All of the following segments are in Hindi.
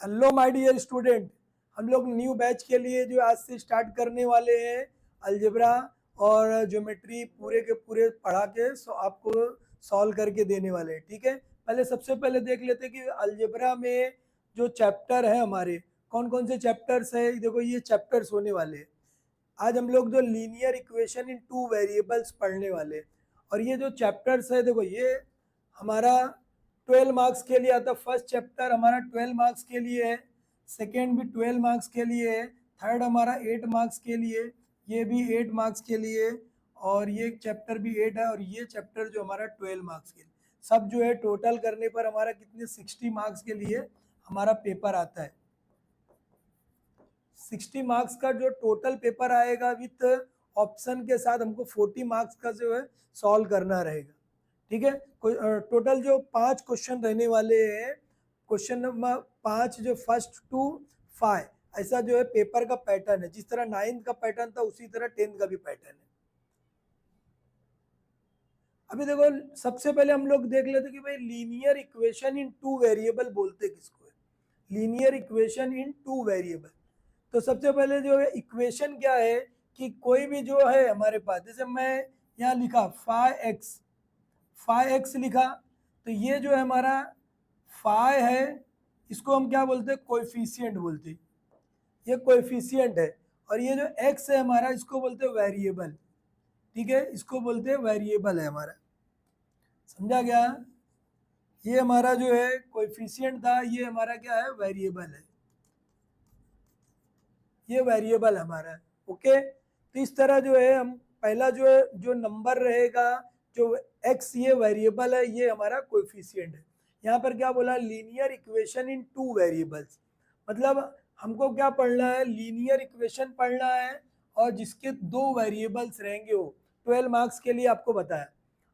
हेलो माय डियर स्टूडेंट, हम लोग न्यू बैच के लिए जो आज से स्टार्ट करने वाले हैं अलजेब्रा और ज्योमेट्री पूरे के पूरे पढ़ा के आपको सॉल्व करके देने वाले हैं। ठीक है, पहले सबसे पहले देख लेते हैं कि अलजेब्रा में जो चैप्टर है हमारे कौन कौन से चैप्टर्स है। देखो ये चैप्टर्स होने वाले हैं। आज हम लोग जो linear equation in two variables पढ़ने वाले हैं। और ये जो चैप्टर्स है देखो ये हमारा 12 मार्क्स के लिए आता है। फर्स्ट चैप्टर हमारा 12 मार्क्स के लिए है, सेकेंड भी 12 मार्क्स के लिए है, थर्ड हमारा 8 मार्क्स के लिए, ये भी 8 मार्क्स के लिए, और ये चैप्टर भी 8 है, और ये चैप्टर जो हमारा 12 मार्क्स के लिए। सब जो है टोटल करने पर हमारा कितने 60 मार्क्स के लिए हमारा पेपर आता है। 60 मार्क्स का जो टोटल पेपर आएगा विथ ऑप्शन के साथ हमको 40 मार्क्स का जो है सॉल्व करना रहेगा। ठीक है, टोटल जो 5 क्वेश्चन रहने वाले हैं, क्वेश्चन नंबर 5 जो फर्स्ट टू 5, ऐसा जो है पेपर का पैटर्न है। जिस तरह 9th का पैटर्न था उसी तरह 10th का भी पैटर्न है। अभी देखो सबसे पहले हम लोग देख लेते कि भाई linear equation in two variable बोलते किसको है। Linear equation in two variable, तो सबसे पहले जो है इक्वेशन क्या है कि कोई भी जो है हमारे पास, जैसे मैं यहाँ लिखा फाइव एक्स लिखा, तो ये जो है हमारा फाइव है, इसको हम क्या बोलते हैं, कोएफिशिएंट बोलते हैं। ये कोएफिशिएंट है। और ये जो एक्स है हमारा इसको बोलते हैं वेरिएबल। ठीक है, इसको बोलते हैं वेरिएबल है हमारा। समझा गया? ये हमारा जो है कोएफिशिएंट था, ये हमारा क्या है, वेरिएबल है। ये वेरिएबल हमारा है। ओके, तो इस तरह जो है हम पहला जो है जो नंबर रहेगा, जो एक्स ये वेरिएबल है, ये हमारा कोएफिशिएंट है। यहाँ पर क्या बोला, linear equation in two variables, मतलब हमको क्या पढ़ना है, लीनियर इक्वेशन पढ़ना है और जिसके दो वेरिएबल्स रहेंगे वो 12 मार्क्स के लिए आपको बताया।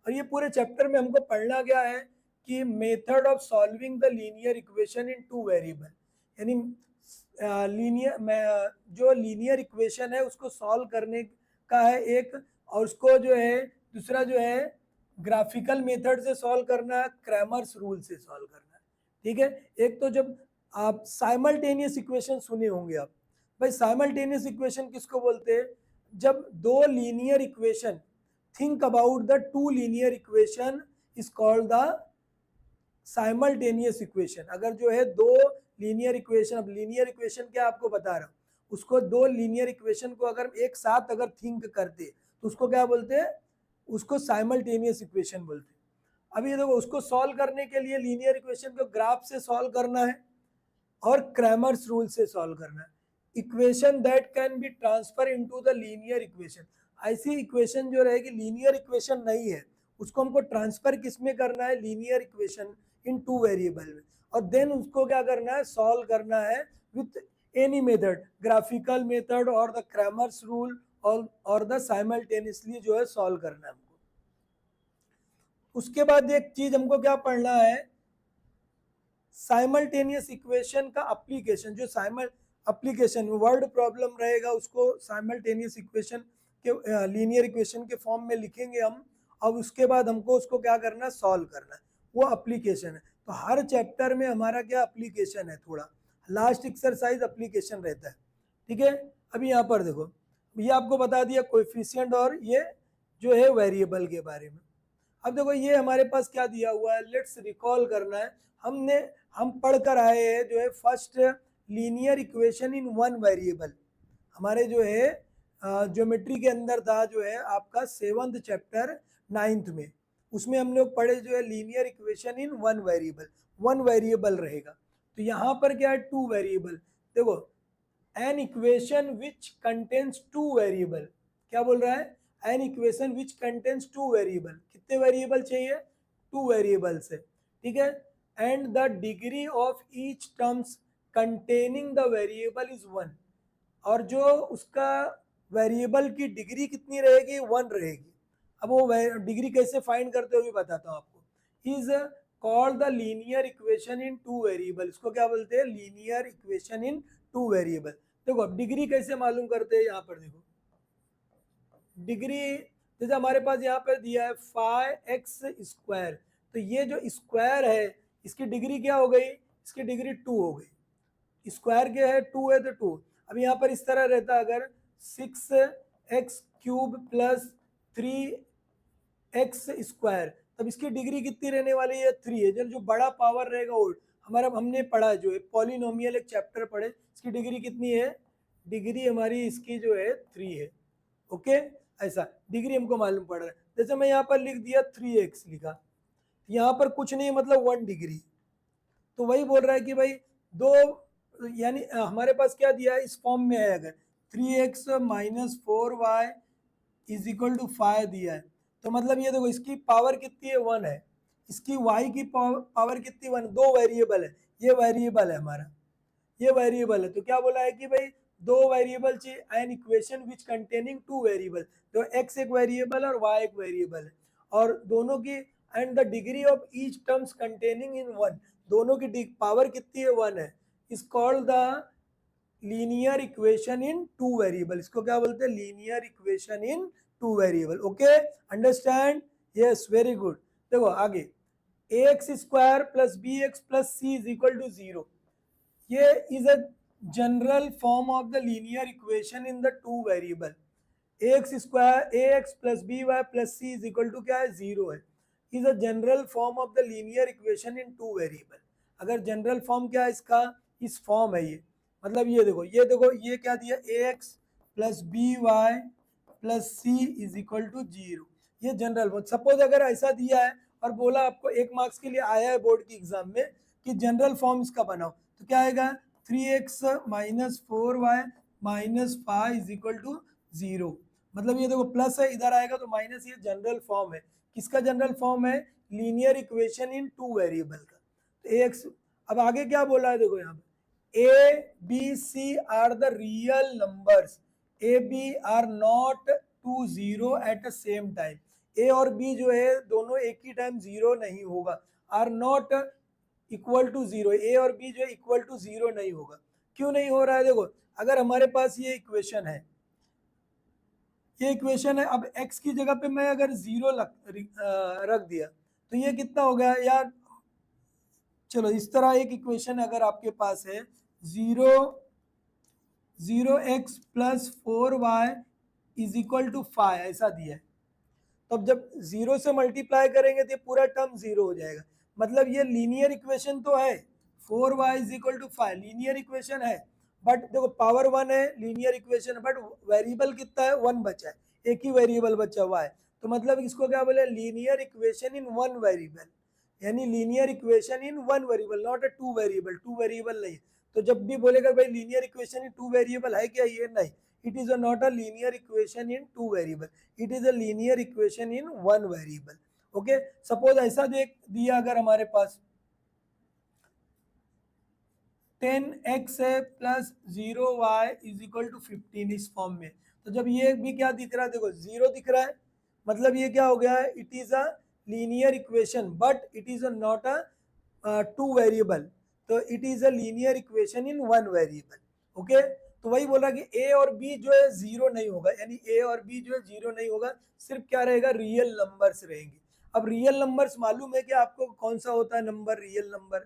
और ये पूरे चैप्टर में हमको पढ़ना क्या है कि method of solving the linear equation in two variable, यानी लीनियर जो लीनियर इक्वेशन है उसको सॉल्व करने का है एक, और उसको जो है दूसरा जो है ग्राफिकल मेथड से सॉल्व करना है, क्रैमर्स रूल से सॉल्व करना है। ठीक है, एक तो जब आप साइमल्टेनियस इक्वेशन सुने होंगे आप, भाई साइमल्टेनियस इक्वेशन किसको बोलते हैं, जब दो linear equation, think about the two linear equation is called the simultaneous equation. अगर जो है दो लीनियर इक्वेशन, अब लीनियर इक्वेशन क्या आपको बता रहा हूं, उसको दो लीनियर इक्वेशन को अगर एक साथ अगर थिंक करते तो उसको क्या बोलते हैं, उसको साइमल्टेनियस इक्वेशन बोलते हैं। अभी देखो उसको सॉल्व करने के लिए लीनियर इक्वेशन को ग्राफ से सॉल्व करना है और क्रैमर्स रूल से सॉल्व करना है। Equation that can be transfer into the linear equation, ऐसी इक्वेशन जो रहेगी लीनियर इक्वेशन नहीं है उसको हमको ट्रांसफर किस में करना है, linear equation in two variable में, और देन उसको क्या करना है, सॉल्व करना है with any method, graphical method और द क्रैमर्स रूल और द साइमल्टेनियसली जो है सॉल्व करना है हमको। उसके बाद एक चीज हमको क्या पढ़ना है, साइमल्टेनियस इक्वेशन का एप्लीकेशन। जो एप्लीकेशन वर्ड प्रॉब्लम रहेगा उसको साइमल्टेनियस इक्वेशन के लीनियर इक्वेशन के फॉर्म में लिखेंगे हम, अब उसके बाद हमको उसको क्या करना है, सॉल्व करना है, वो एप्लीकेशन है। तो हर चैप्टर में हमारा क्या एप्लीकेशन है, थोड़ा लास्ट एक्सरसाइज एप्लीकेशन रहता है। ठीक है, अभी यहाँ पर देखो ये आपको बता दिया कोएफिशिएंट और ये जो है वेरिएबल के बारे में। अब देखो ये हमारे पास क्या दिया हुआ है, लेट्स रिकॉल करना है। हम पढ़ कर आए हैं जो है first linear equation in one variable, हमारे जो है ज्योमेट्री के अंदर था, जो है आपका 7th चैप्टर 9th में, उसमें हम लोग पढ़े जो है linear equation in one variable रहेगा। तो यहाँ पर क्या है, टू वेरिएबल। देखो N equation which contains two variable, क्या बोल रहा है, N equation which contains two variable, कितने वेरिएबल चाहिए, टू वेरिएबल्स है। ठीक है, and the degree of each terms containing the variable is 1, और जो उसका वेरिएबल की डिग्री कितनी रहेगी, 1 रहेगी। अब वो डिग्री कैसे फाइंड करते हो भी बताता हूँ आपको। Is called the linear equation in two variable, इसको क्या बोलते हैं, linear equation in two variable. देखो अब डिग्री कैसे मालूम करते हैं, यहाँ पर देखो डिग्री, जैसे हमारे पास यहाँ पर दिया है 5x², तो ये जो स्क्वायर है इसकी डिग्री क्या हो गई, इसकी डिग्री 2 हो गई। स्क्वायर क्या है 2 है तो 2। अब यहाँ पर इस तरह रहता अगर 6x³ प्लस 3x स्क्वायर, तब इसकी डिग्री कितनी रहने वाली है 3 है। जो बड़ा पावर रहेगा वो हमारा हमने पढ़ा जो है पॉलिनोमियल एक चैप्टर पढ़े, इसकी डिग्री कितनी है, डिग्री हमारी इसकी जो है 3 है। ओके, ऐसा डिग्री हमको मालूम पड़ रहा है। जैसे मैं यहाँ पर लिख दिया 3x लिखा, यहाँ पर कुछ नहीं मतलब 1 डिग्री, तो वही बोल रहा है कि भाई दो, यानी हमारे पास क्या दिया है इस फॉर्म में है, अगर 3x minus 4y is equal to 5 दिया है, तो मतलब ये देखो इसकी पावर कितनी है 1 है, इसकी y की पावर कितनी 1, दो वेरिएबल है, ये वेरिएबल है हमारा, ये वेरिएबल है। तो क्या बोला है कि भाई दो वेरिएबल चाहिए an equation which containing two variable, तो x एक वेरिएबल और y एक वेरिएबल है, और दोनों की and the degree of each terms containing in 1, दोनों की पावर कितनी है 1 है, is called the linear equation in two variable. इसको क्या बोलते हैं, linear equation in two variable. Okay, understand, yes, very good. देखो आगे, ax square plus bx plus c is equal to 0, ये is a general form of the linear equation in the two variable. ax square ax plus by plus c is equal to क्या है 0 है, is a general form of the linear equation in two variable. अगर जनरल फॉर्म क्या है इसका, इस फॉर्म है ये, मतलब ये देखो ये क्या दिया, ax plus by plus c is equal to 0, ये जनरल फॉर्म। सपोज अगर ऐसा दिया है और बोला आपको 1 मार्क्स के लिए आया है बोर्ड की एग्जाम में कि जनरल फॉर्म इसका बनाओ, तो क्या आएगा 3x minus 4y minus 5 is equal to 0, मतलब ये देखो प्लस है इधर आएगा तो माइनस, ये जनरल फॉर्म है, किसका जनरल फॉर्म है, linear equation in two variable का। तो ax, अब आगे क्या बोला है देखो यहाँ पे, a b c are the real numbers, a b are not to 0 at the same time, a और b जो है दोनों एक ही टाइम 0 नहीं होगा, are not equal to 0, a और b जो है इक्वल टू 0 नहीं होगा। क्यों नहीं हो रहा है, देखो अगर हमारे पास ये इक्वेशन है, ये इक्वेशन है, अब x की जगह पे मैं अगर 0 रख दिया तो ये कितना हो गया यार, चलो इस तरह एक इक्वेशन अगर आपके पास है 0x plus 4y is equal to 5 ऐसा दिया है, तो अब जब 0 से मल्टीप्लाई करेंगे तो ये पूरा टर्म 0 हो जाएगा, मतलब ये लीनियर इक्वेशन तो है, 4y is equal to 5 linear equation है, बट देखो पावर 1 है लीनियर इक्वेशन, बट वेरिएबल कितना है 1 बचा है, एक ही वेरिएबल बचा हुआ है, तो मतलब इसको क्या बोले, linear equation in one variable, यानी linear equation in one variable, not a two variable, two variable नहीं। तो जब भी बोलेगा भाई linear equation in two variable है क्या, ये नहीं, it is not a linear equation in two variable, it is a linear equation in one variable। okay, suppose ऐसा देख दिया अगर हमारे पास 10x है plus 0y is equal to 15 इस फॉर्म में, तो जब ये भी क्या दिख रहा है, देखो 0 दिख रहा है, मतलब ये क्या हो गया है, it is a linear equation but it is not a two variable, तो it is a linear equation in one variable. Okay, तो वही बोला कि a और b जो है 0 नहीं होगा, यानी a और b जो है 0 नहीं होगा, सिर्फ क्या रहेगा, रियल नंबर्स रहेंगे। अब रियल नंबर्स मालूम है कि आपको कौन सा होता है नंबर, रियल नंबर,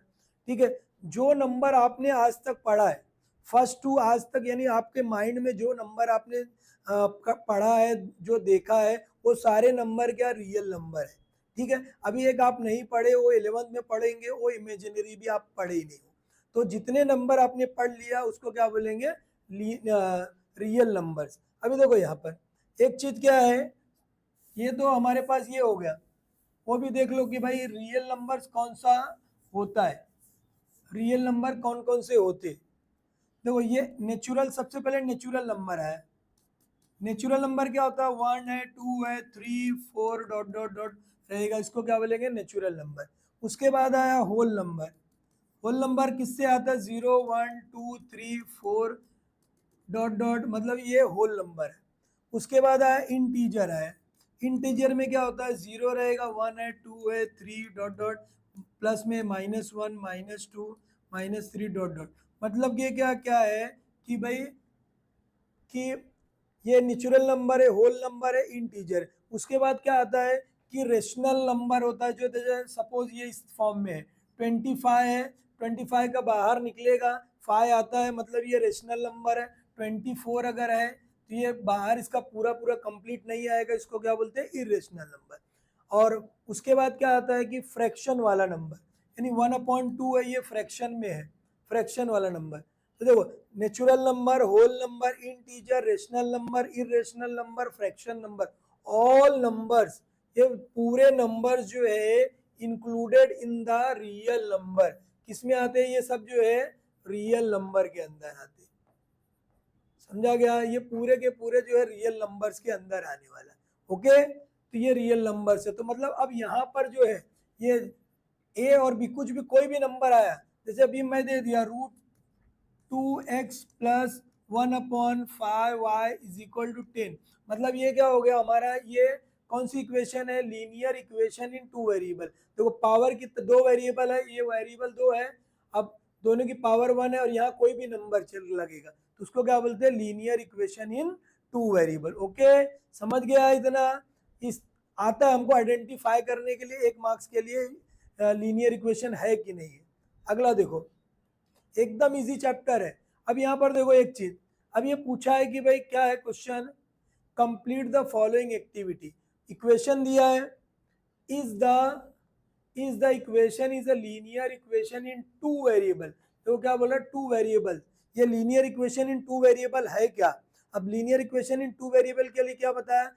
ठीक है, जो नंबर आपने आज तक पढ़ा है फर्स्ट टू आज तक, यानी आपके माइंड में जो नंबर आपने पढ़ा है, जो देखा है, वो सारे नंबर क्या रियल नंबर है, ठीक है। अभी एक आप नहीं पढ़े, वो 11th में पढ़ेंगे, वो इमेजिनरी भी आप पढ़े ही नहीं हो, तो जितने नंबर आपने पढ़ लिया उसको क्या बोलेंगे, रियल नंबर्स। अभी देखो यहाँ पर एक चीज क्या है, ये तो हमारे पास ये हो गया, वो भी देख लो कि भाई रियल नंबर्स कौन सा होता है, रियल नंबर कौन कौन से होते। देखो ये नेचुरल, सबसे पहले नेचुरल नंबर है, नेचुरल नंबर क्या होता है, 1 है 2 है 3 4 डॉट डॉट डॉट रहेगा, इसको क्या बोलेंगे, नेचुरल नंबर। उसके बाद आया होल नंबर, होल नंबर किससे आता है, 0 1 2 3 4 डॉट डॉट, मतलब ये होल नंबर है। उसके बाद आया इंटीजर है, इंटीजर में क्या होता है, 0 रहेगा 1 है 2 है 3 डॉट डॉट, प्लस में -1 -2 -3 डॉट डॉट, मतलब ये क्या क्या है कि भाई कि ये नेचुरल नंबर है, होल नंबर है, इंटीजर। उसके बाद क्या आता है कि रेशनल नंबर होता है, जो सपोज ये इस फॉर्म में है 25 है 25 का बाहर निकलेगा, 5 आता है, मतलब ये रेशनल नंबर है। 24 अगर है तो ये बाहर इसका पूरा पूरा कंप्लीट नहीं आएगा, इसको क्या बोलते हैं, इरेशनल नंबर। और उसके बाद क्या आता है कि फ्रैक्शन वाला नंबर, यानी 1/2 है, ये फ्रैक्शन में है, फ्रैक्शन वाला नंबर। तो देखो, natural number, whole number, integer, rational number, irrational number, fraction number, all numbers, ये पूरे नंबर्स जो है included in the real number, किसमें आते हैं, ये सब जो है रियल नंबर के अंदर आते हैं। समझा गया, ये पूरे के पूरे जो है रियल नंबर्स के अंदर आने वाला है। ओके, तो ये रियल नंबर्स है। तो मतलब अब यहाँ पर जो है ये ए और बी, कुछ भी कोई भी नंबर आया, जैसे अभी मैं दे दिया √2x + 1/5y = 10, मतलब ये क्या हो गया हमारा, ये कौन सी इक्वेशन है, लीनियर इक्वेशन इन 2 वेरिएबल। देखो पावर की 2 वेरिएबल है, ये वेरिएबल 2 है, अब दोनों की पावर 1 है और यहाँ कोई भी नंबर चल लगेगा, तो उसको क्या बोलते हैं, लीनियर इक्वेशन इन 2 वेरिएबल। ओके, समझ गया इतना। इस आता है हमको आइडेंटिफाई करने के लिए, 1 मार्क्स के लिए लीनियर इक्वेशन है कि नहीं है। अगला देखो, एकदम इजी चैप्टर है। अब यहाँ पर देखो एक चीज, अब ये पूछा है कि भाई क्या है question, complete the following activity. Equation दिया है, is the equation is a linear equation in 2 variable. तो क्या बोला, 2 वेरिएबल, ये लीनियर इक्वेशन इन 2 वेरिएबल है क्या। अब लीनियर इक्वेशन इन 2 वेरिएबल के लिए क्या बताया,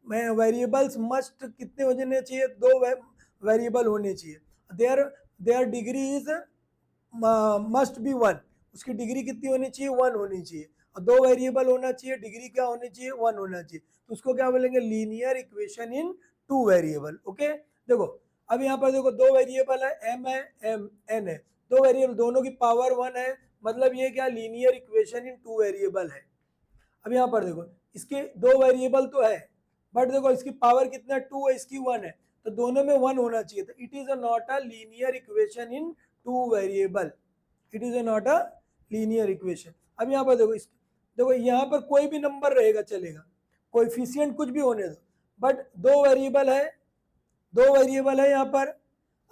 मैं वेरिएबल्स मस्ट कितने होने चाहिए, 2 वेरिएबल होने चाहिए। There there degree is must be 1, उसकी डिग्री कितनी होनी चाहिए, 1 होनी चाहिए। और 2 वेरिएबल होना चाहिए, डिग्री क्या होनी चाहिए, 1 होना चाहिए। तो उसको क्या बोलेंगे, लीनियर इक्वेशन इन 2 वेरिएबल। ओके, देखो अब यहाँ पर देखो 2 वेरिएबल है, m है, m n है, 2 वेरिएबल, दोनों की पावर 1 है, मतलब ये क्या लीनियर इक्वेशन इन 2 वेरिएबल है। अब यहाँ पर देखो इसके 2 वेरिएबल तो है, बट देखो इसकी पावर कितना 2 है, इसकी 1 है, तो दोनों में 1 होना चाहिए। तो it is not a linear equation in 2 variable, it is not a linear equation. अब यहाँ पर देखो देखो यहाँ पर कोई भी नंबर रहेगा चलेगा, कोएफिशिएंट कुछ भी होने दो, बट 2 वेरिएबल है, 2 वेरिएबल है यहाँ पर,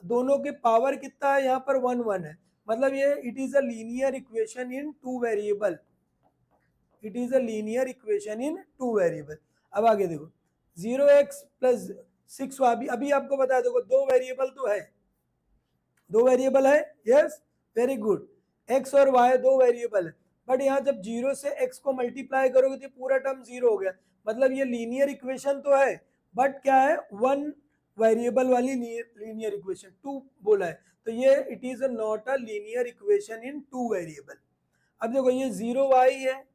दोनों के पावर कितना है, यहाँ पर 1 1 है, मतलब ये it is a linear equation in 2 variable, it is a linear equation in 2 variable. अब आगे देखो 0x + 6y, अभी आपको बता देखो 2 वेरिएबल तो है, 2 वेरिएबल है, यस वेरी गुड, x और y 2 वेरिएबल है, बट यहाँ जब 0 से x को मल्टीप्लाई करोगे तो पूरा टर्म 0 हो गया, मतलब ये लीनियर इक्वेशन तो है, बट क्या है, 1 वेरिएबल वाली लीनियर इक्वेशन, 2 बोला है, तो ये it is not a linear equation in 2 variable. अब देखो ये 0y है,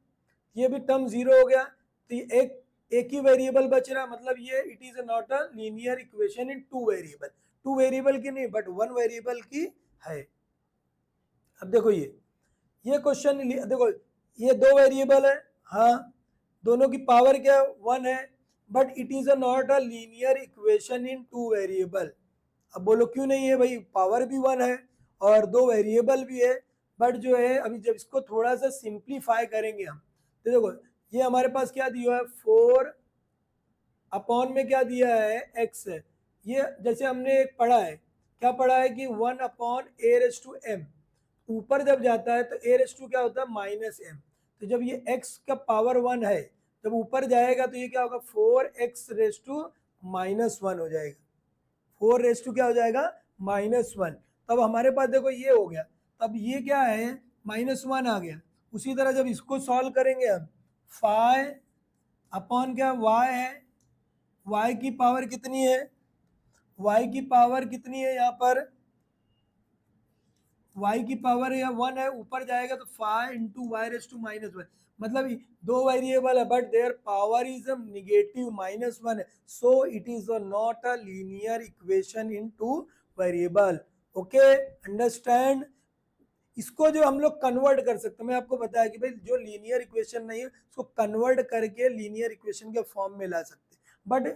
ये भी टर्म 0 हो गया, तो ये एक ही वेरिएबल बच रहा, मतलब ये it is not a linear equation in 2 variable, 2 variable की नहीं बट 1 वेरिएबल की है। अब देखो ये क्वेश्चन देखो, ये 2 वेरिएबल है, हाँ, दोनों की पावर क्या 1 है, but it is not a linear equation in 2 variable. अब बोलो क्यों नहीं है भाई, पावर भी 1 है और 2 वेरिएबल भी है, बट जो है अभी जब इसको थोड़ा सा सिंप्लीफाई करेंगे हम, तो देखो ये हमारे पास क्या दिया है, 4 अपॉन में क्या दिया है, x है, ये जैसे हमने एक पढ़ा है, क्या पढ़ा है कि 1/a⁻m, ऊपर जब जाता है तो a⁻ क्या होता है, -m, तो जब ये x का पावर 1 है, जब ऊपर जाएगा तो ये क्या होगा, 4x⁻1 हो जाएगा, 4 क्या हो जाएगा, -1। तब हमारे पास देखो ये हो गया, तब ये क्या है, -1 आ गया। उसी तरह जब इसको सॉल्व करेंगे हम, 5 अपॉन क्या y है, y की पावर कितनी है, y की पावर कितनी है, यहाँ पर y की पावर या 1 है, ऊपर जाएगा तो 5 × y⁻1, मतलब 2 वेरिएबल है but their power is negative -1 है, so it is not a linear equation in 2 variable. Okay, understand. इसको जो हम लोग कन्वर्ट कर सकते हैं, मैं आपको बताया कि भाई जो लीनियर इक्वेशन नहीं है उसको कन्वर्ट करके लीनियर इक्वेशन के फॉर्म में ला सकते हैं, but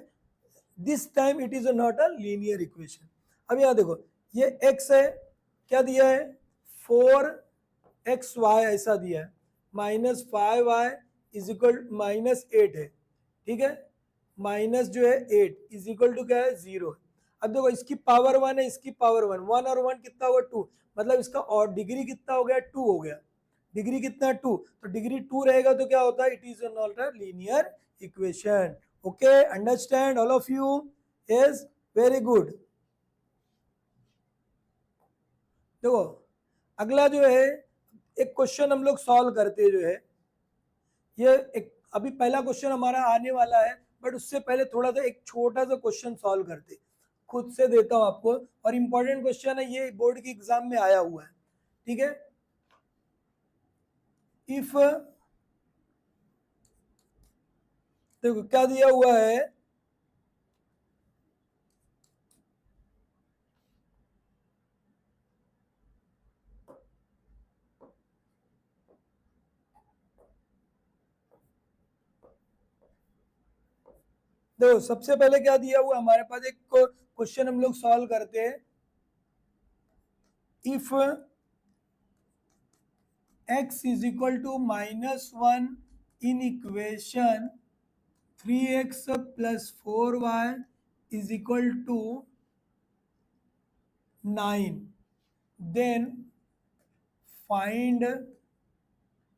this time it is not a linear equation. अब यहाँ देखो ये x है, क्या दिया है, 4xy ऐसा दिया है, -5y = -8 है, ठीक है, माइनस जो है 8 = क्या है, 0 है। अब देखो इसकी पावर 1 है, इसकी पावर 1, 1 और 1 कितना हुआ 2, मतलब इसका और डिग्री कितना हो गया 2 हो गया, डिग्री कितना 2, तो डिग्री 2 रहेगा तो क्या होता है, it is not a linear equation. Okay, understand all of you, yes, very good. देखो अगला जो है एक क्वेश्चन हम लोग सॉल्व करते जो है, ये एक अभी पहला क्वेश्चन हमारा आने वाला है, बट उससे पहले थोड़ा सा एक छोटा सा क्वेश्चन सॉल्व करते, खुद से देता हूं आपको, और इंपॉर्टेंट क्वेश्चन है ये, बोर्ड के एग्जाम में आया हुआ है, ठीक है। इफ, देखो क्या दिया हुआ है, देखो सबसे पहले क्या दिया हुआ हमारे पास, एक क्वेश्चन हम लोग सॉल्व करते हैं। If x is equal to -1 in equation 3x plus 4y is equal to 9, then find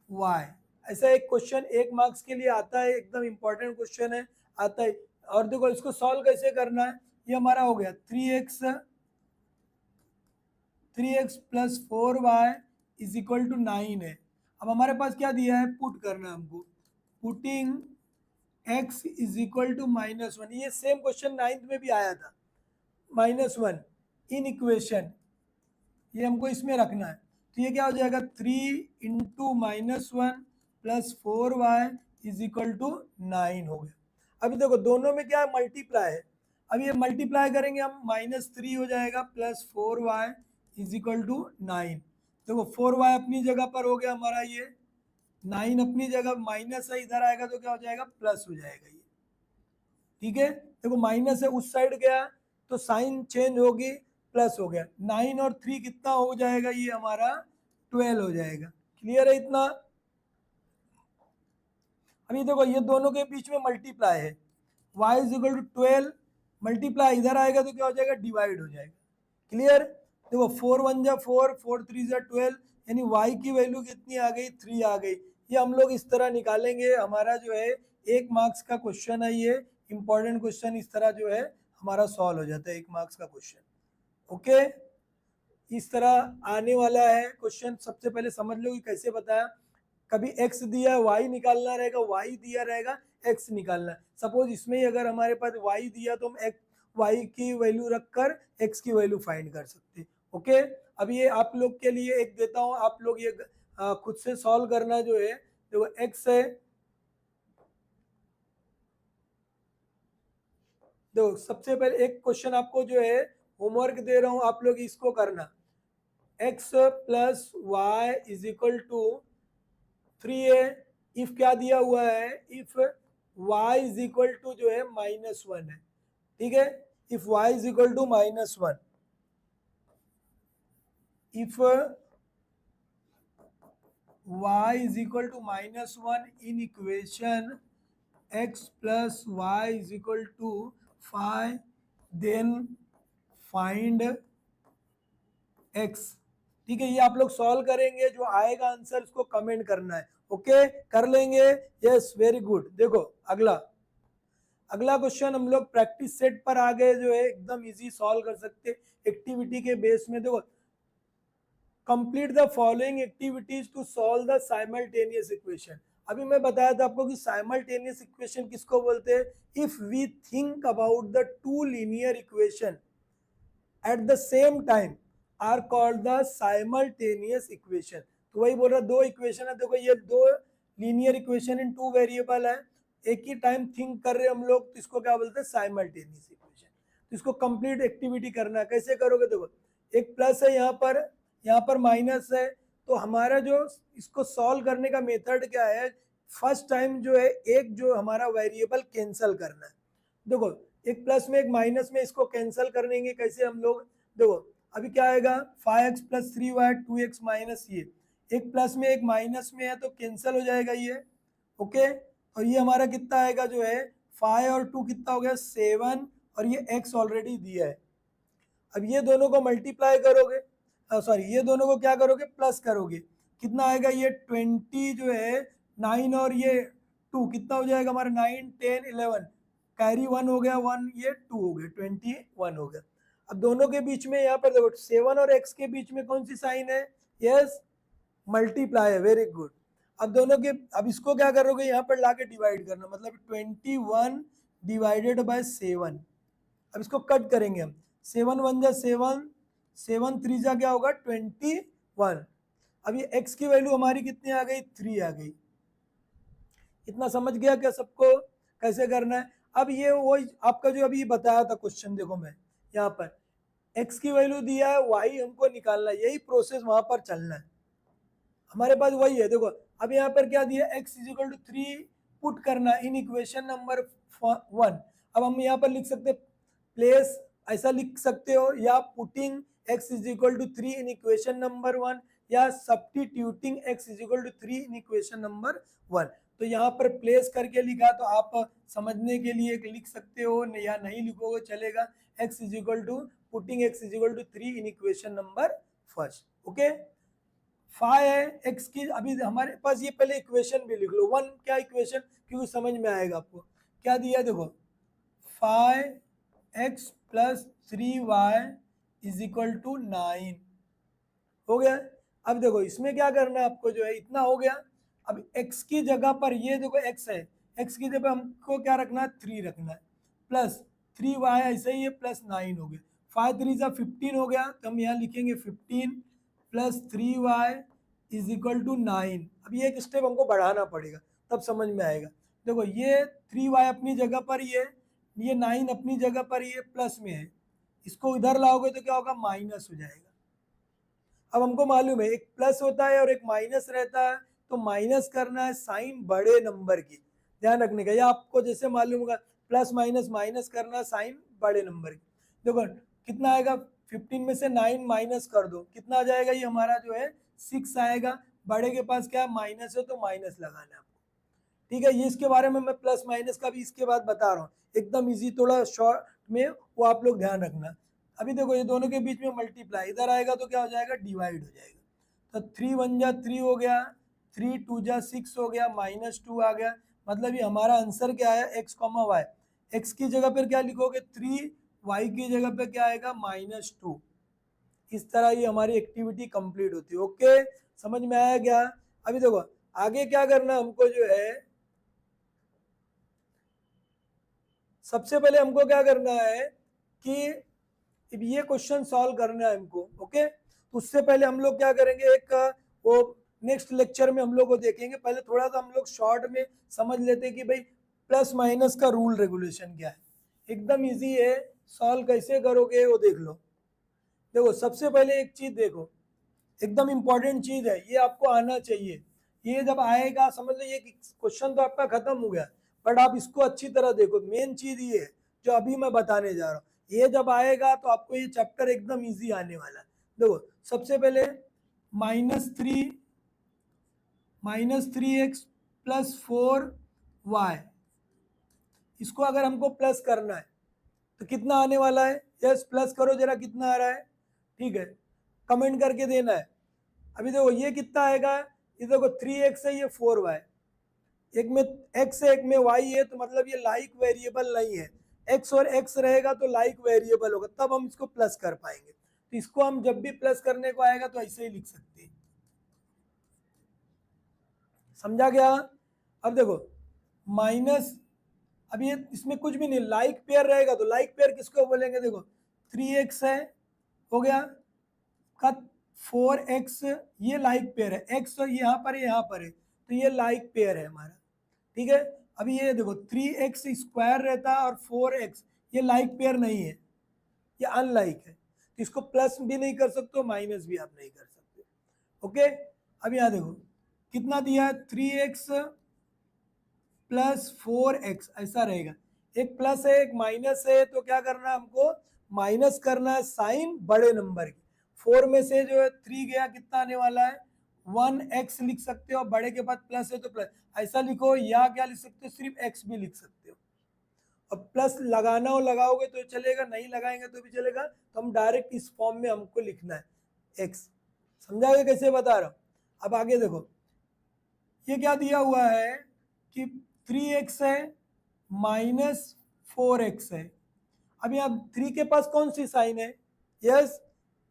y। ऐसा एक क्वेश्चन 1 मार्क्स के लिए आता है, एकदम इंपॉर्टेंट क्वेश्चन है, आता है। और देखो इसको सॉल्व कैसे करना है, ये हमारा हो गया 3x plus 4y is equal to 9 है। अब हमारे पास क्या दिया है, पुट करना है हमको, putting x is equal to -1, ये सेम क्वेश्चन 9th में भी आया था, -1 इन इक्वेशन, ये हमको इसमें रखना है, तो ये क्या हो जाएगा 3 into -1 plus 4y is equal to 9 हो गया। अभी देखो दोनों में क्या है, मल्टीप्लाई है, अब ये मल्टीप्लाई करेंगे हम, -3 हो जाएगा plus 4y is equal to 9। देखो 4y अपनी जगह पर हो गया हमारा, ये 9 अपनी जगह, माइनस है इधर आएगा तो क्या हो जाएगा, प्लस हो जाएगा ये, ठीक है। देखो माइनस है उस साइड गया तो साइन चेंज होगी, प्लस हो गया, 9 और 3 कितना हो जाएगा, ये हमारा 12 हो जाएगा। क्लियर है इतना। अभी देखो ये दोनों के बीच में मल्टीप्लाई है, y is equal to 12, multiply इधर आएगा तो क्या हो जाएगा, डिवाइड हो जाएगा। क्लियर। देखो 4 1 जा 4, 4 3 जा 12, यानी y की वैल्यू कितनी आ गई, 3 आ गई। ये हम लोग इस तरह निकालेंगे, हमारा जो है 1 मार्क्स का क्वेश्चन है, ये इंपॉर्टेंट क्वेश्चन इस तरह जो है हमारा सॉल्व हो जाता है, 1 मार्क्स का क्वेश्चन। ओके, इस तरह आने वाला है क्वेश्चन, सबसे पहले समझ लो कि कैसे बताया। कभी x दिया है y निकालना रहेगा, y दिया रहेगा x निकालना है। सपोज इसमें ही अगर हमारे पास y दिया तो हम y की वैल्यू रखकर x की वैल्यू फाइंड कर सकते हैं। ओके, अब ये आप लोग के लिए एक देता हूं, आप लोग ये खुद से सॉल्व करना जो है, देखो x है, देखो सबसे पहले एक क्वेश्चन आपको जो है होमवर्क दे रहा हूं, आप लोग इसको करना, x plus Y is equal to 3 है। इफ क्या दिया हुआ है, if y is equal to जो है -1 है, ठीक है। If y is equal to -1, if y is equal to -1 in equation x plus Y is equal to 5, then find x। ठीक है, ये आप लोग सॉल्व करेंगे, जो आएगा आंसर उसको कमेंट करना है। ओके, कर लेंगे, यस वेरी गुड। देखो अगला क्वेश्चन हम लोग प्रैक्टिस सेट पर आ गए, जो है एकदम इजी सॉल्व कर सकते एक्टिविटी के बेस में। देखो, complete the following activities to solve the simultaneous equation. अभी मैं बताया था आपको कि साइमल्टेनियस इक्वेशन किसको बोलते हैं, if we think about the two linear equation at the same time are called the simultaneous equation. तो वही बोल रहा, दो इक्वेशन है, देखो ये दो linear equation in two variable है, एक ही टाइम थिंक कर रहे हम लोग, तो इसको क्या बोलते हैं, साइमल्टेनियस इक्वेशन। तो इसको कंप्लीट एक्टिविटी करना है, कैसे करोगे, देखो एक प्लस है यहाँ पर माइनस है, तो हमारा जो इसको सॉल्व करने का मेथड क्या है, फर्स्ट टाइम जो है एक जो हमारा वेरिएबल कैंसिल करना है। देखो एक प्लस में एक माइनस में इसको कैंसिल करेंगे कैसे हम लोग, देखो अभी क्या आएगा, 5x plus 3y 2x minus, ये एक प्लस में एक माइनस में है तो कैंसिल हो जाएगा ये। ओके, और ये हमारा कितना आएगा जो है 5 और 2 कितना हो गया 7, और ये x ऑलरेडी दिया है, अब ये दोनों को मल्टीप्लाई करोगे, सॉरी ये दोनों को क्या करोगे, प्लस करोगे, कितना आएगा, ये 20 जो है 9 और ये 2 कितना हो जाएगा हमारा, 9 10 11, कैरी 1 हो गया, 1 ये 2 हो गया, 21 हो गया। अब दोनों के बीच में यहाँ पर देखो 7 और x के बीच में कौन सी साइन है, यस मल्टीप्लाई है, वेरी गुड। अब दोनों के, अब इसको क्या करोगे, यहाँ पर लाके डिवाइड करना, मतलब 21 डिवाइडेड बाय 7। अब इसको कट करेंगे हम, 7 1 जा 7, 7 3 जा क्या होगा 21। अब ये x की वैल्यू हमारी कितनी आ गई, 3 आ गई। इतना समझ गया क्या सबको कैसे करना है। अब ये वो आपका जो अभी बताया था क्वेश्चन, देखो मैं यहाँ पर x की वैल्यू दिया है, y हमको निकालना है, यही प्रोसेस वहां पर चलना है, हमारे पास वही है। देखो अब यहाँ पर क्या दिया, x is equal to 3 put करना इन इक्वेशन नंबर 1। अब हम यहाँ पर लिख सकते प्लेस, ऐसा लिख सकते हो, या putting x is equal to 3 in equation number 1, या substituting x is equal to 3 in equation number 1। तो यहाँ पर प्लेस करके लिखा, तो आप समझने के लिए लिख सकते हो, या नहीं लिखोगे चलेगा, x is equal to putting x is equal to 3 in equation number 1। Okay, five है x की, अभी हमारे पास ये पहले इक्वेशन भी लिख लो, 1 क्या इक्वेशन, क्योंकि समझ में आएगा आपको क्या दिया। देखो 5x plus 3y is equal to 9 हो गया। अब देखो इसमें क्या करना है आपको, जो है इतना हो गया। अब x की जगह पर ये देखो x है, x की जगह हमको क्या रखना है, 3 रखना है, प्लस 3y ऐसे ही है, प्लस 9 हो गया, 5 3 जा 15 हो गया, तो हम यहाँ लिखेंगे 15 plus 3y is equal to 9। अब ये एक स्टेप हमको बढ़ाना पड़ेगा, तब समझ में आएगा। देखो ये 3y अपनी जगह पर ही है, ये 9 अपनी जगह पर ही है, प्लस में है, इसको इधर लाओगे तो क्या होगा, माइनस हो जाएगा। अब हमको मालूम है एक प्लस होता है और एक माइनस रहता है, तो माइनस करना है साइन बड़े नंबर की, ध्यान रखने का, या आपको जैसे मालूम होगा प्लस माइनस माइनस करना साइन बड़े नंबर की। देखो कितना आएगा, 15 में से 9 माइनस कर दो, कितना आ जाएगा, ये हमारा जो है 6 आएगा। बड़े के पास क्या माइनस है, तो माइनस लगाना है आपको, ठीक है। ये इसके बारे में मैं प्लस माइनस का भी इसके बाद बता रहा हूँ, एकदम इजी, थोड़ा शॉर्ट में, वो आप लोग ध्यान रखना। अभी देखो ये दोनों के बीच में मल्टीप्लाई, इधर आएगा तो क्या हो जाएगा, डिवाइड हो जाएगा। तो 3 1 जा 3 हो गया, 3 2 जा 6 हो गया, -2 आ गया। मतलब ये हमारा आंसर क्या है, x कॉमा वाई। एक्स की जगह पर क्या लिखोगे 3, वाई की जगह पे क्या आएगा -2। इस तरह ये हमारी एक्टिविटी कंप्लीट होती है। ओके, समझ में आया क्या। अभी देखो आगे क्या करना हमको, जो है सबसे पहले हमको क्या करना है कि ये क्वेश्चन सॉल्व करना है हमको। ओके, तो उससे पहले हम लोग क्या करेंगे, एक वो नेक्स्ट लेक्चर में हम लोग को देखेंगे। पहले थोड़ा सा हम लोग शॉर्ट में समझ लेते हैं कि भाई प्लस माइनस का रूल रेगुलेशन क्या है। एकदम इजी है, सॉल्व कैसे करोगे वो देख लो। देखो सबसे पहले एक चीज देखो, एकदम इंपॉर्टेंट चीज है, ये आपको आना चाहिए। ये जब आएगा समझ लो, ये क्वेश्चन तो आपका खत्म हो गया, बट आप इसको अच्छी तरह देखो। मेन चीज ये है जो अभी मैं बताने जा रहा हूँ, ये जब आएगा तो आपको ये चैप्टर एकदम इजी आने वाला है। देखो सबसे पहले -3x प्लस 4y, इसको अगर हमको प्लस करना है तो कितना आने वाला है, यस प्लस करो जरा कितना आ रहा है, ठीक है, कमेंट करके देना है। अभी देखो ये कितना आएगा, ये देखो 3x है, ये 4y, एक में x है एक में y है, तो मतलब ये लाइक वेरिएबल नहीं है। x और x रहेगा तो लाइक वेरिएबल होगा, तब हम इसको प्लस कर पाएंगे। तो इसको हम जब भी प्लस करने को आएगा तो ऐसे ही लिख सकते हैं, समझा गया। अब देखो माइनस, अब ये इसमें कुछ भी नहीं, लाइक पेयर रहेगा तो लाइक पेयर किसको बोलेंगे, देखो 3x है हो गया का 4x, ये लाइक पेयर है, x और यहाँ पर यहाँ पर है, तो ये लाइक पेयर है हमारा, ठीक है। अभी ये देखो 3x स्क्वायर रहता है और 4x, ये लाइक पेयर नहीं है, ये अनलाइक है, तो इसको प्लस भी नहीं कर सकते, माइनस भी आप नहीं कर सकते। ओके, अब यहाँ देखो कितना दिया है, 3x प्लस 4x ऐसा रहेगा, एक प्लस है एक माइनस है, तो क्या करना है हमको, माइनस करना है साइन बड़े नंबर की। 4 में से जो है 3 गया, कितना आने वाला है 1x लिख सकते हो, बड़े के बाद प्लस है तो प्लस ऐसा लिखो, या क्या लिख सकते हो, सिर्फ x भी लिख सकते हो। अब प्लस लगाना हो लगाओगे तो चलेगा, नहीं लगाएंगे तो भी चलेगा, तो हम डायरेक्ट इस फॉर्म में हमको लिखना है एक्स। समझाओगे कैसे बता रहा हूँ। अब आगे देखो, ये क्या दिया हुआ है कि 3x है माइनस 4x है। अब यहाँ 3 के पास कौन सी साइन है, यस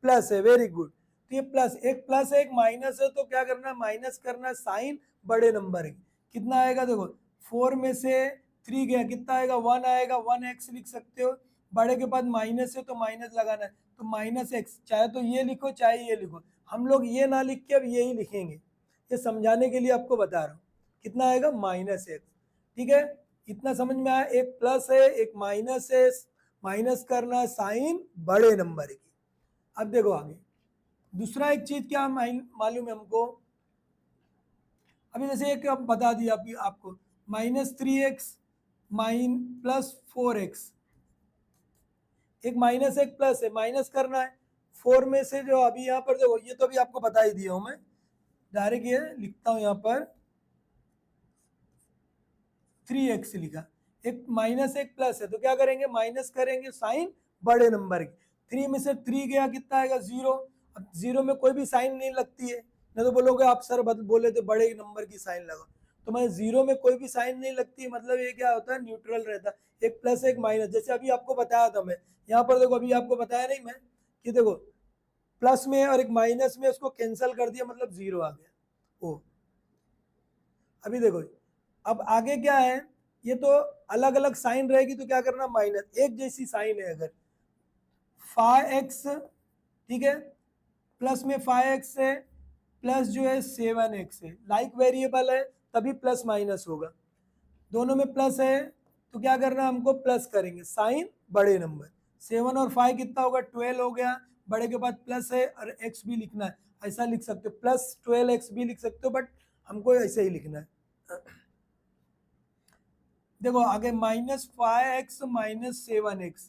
प्लस है, वेरी गुड। तो ये प्लस, एक प्लस है एक माइनस है, तो क्या करना है, माइनस करना है साइन बड़े नंबर की। कितना आएगा देखो, 4 में से 3 गया, कितना आएगा 1 आएगा, 1x लिख सकते हो, बड़े के बाद माइनस है तो माइनस लगाना है, तो माइनस एक्स, चाहे तो ये लिखो चाहे ये लिखो, हम लोग ये ना लिख के अब यही लिखेंगे, ये समझाने के लिए आपको बता रहा हूँ। कितना आएगा माइनस एक्स, ठीक है, इतना समझ में आया। एक प्लस है एक माइनस है, माइनस करना साइन बड़े नंबर की। अब देखो आगे दूसरा एक चीज क्या मालूम है हमको, अभी जैसे एक अब बता दिया अभी आपको, -3x प्लस 4x, एक माइनस एक प्लस है, माइनस करना है 4 में से, जो अभी यहाँ पर देखो, ये तो अभी आपको बता ही दिया हूं मैं, डायरेक्ट ये लिखता हूं यहाँ पर 3x लिखा, एक माइनस एक प्लस है, तो क्या करेंगे माइनस करेंगे साइन बड़े नंबर की। 3 में से 3 गया, कितना आएगा 0। अब 0 में कोई भी साइन नहीं लगती है, नहीं तो बोलोगे आप सर बोले थे बड़े नंबर की साइन लगाओ, तो मैं 0 में कोई भी साइन नहीं लगती है, मतलब ये क्या होता है न्यूट्रल रहता है, एक प्लस एक माइनस। जैसे अभी आपको बताया था मैं, यहाँ पर देखो अभी आपको बताया नहीं मैं कि देखो प्लस में और एक माइनस में उसको कैंसिल कर दिया, मतलब 0 आ गया ओ। अभी देखो अब आगे क्या है, ये तो अलग अलग साइन रहेगी तो क्या करना, माइनस, एक जैसी साइन है अगर 5x, ठीक है, प्लस में 5x है, प्लस जो है 7x है, लाइक वेरिएबल है तभी प्लस माइनस होगा, दोनों में प्लस है तो क्या करना हमको, प्लस करेंगे साइन बड़े नंबर। 7 और 5 कितना होगा, 12 हो गया, बड़े के बाद प्लस है और x भी लिखना है, ऐसा लिख सकते हो, प्लस 12x भी लिख सकते हो, बट हमको ऐसे ही लिखना है। देखो आगे -5x -7x,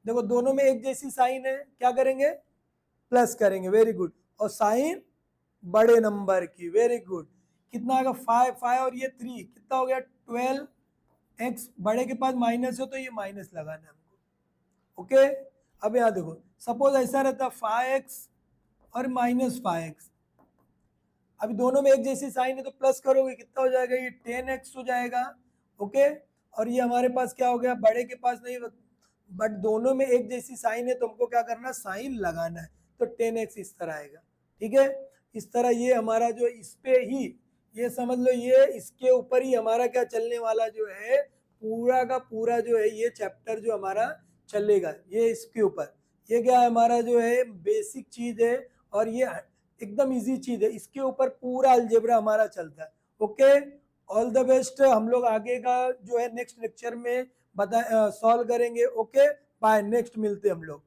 देखो दोनों में एक जैसी साइन है, क्या करेंगे प्लस करेंगे, वेरी गुड, और साइन बड़े नंबर की, वेरी गुड। कितना आएगा 5 और ये 3, कितना हो गया 12x, बड़े के पास माइनस हो तो ये माइनस लगाना है हमको, ओके। अब यहाँ देखो सपोज ऐसा रहता 5x और -5x, अभी दोनों में एक जैसी साइन है तो प्लस करोगे, कितना हो जाएगा, ये 10x हो जाएगा, ओके। और ये हमारे पास क्या हो गया, बड़े के पास नहीं, बट दोनों में एक जैसी साइन है तो हमको क्या करना, साइन लगाना है, तो 10x इस तरह आएगा, ठीक है। इस तरह ये हमारा जो इस पे ही, ये समझ लो ये इसके ऊपर ही हमारा क्या चलने वाला जो है, पूरा का पूरा जो है ये चैप्टर जो हमारा चलेगा, ये इसके ऊपर, ये क्या है हमारा जो है बेसिक चीज है, और ये एकदम इजी चीज है, इसके ऊपर पूरा अलजेब्रा हमारा चलता है, ओके। ऑल द बेस्ट, हम लोग आगे का जो है नेक्स्ट लेक्चर में बता सॉल्व करेंगे, ओके बाय, नेक्स्ट मिलते हम लोग।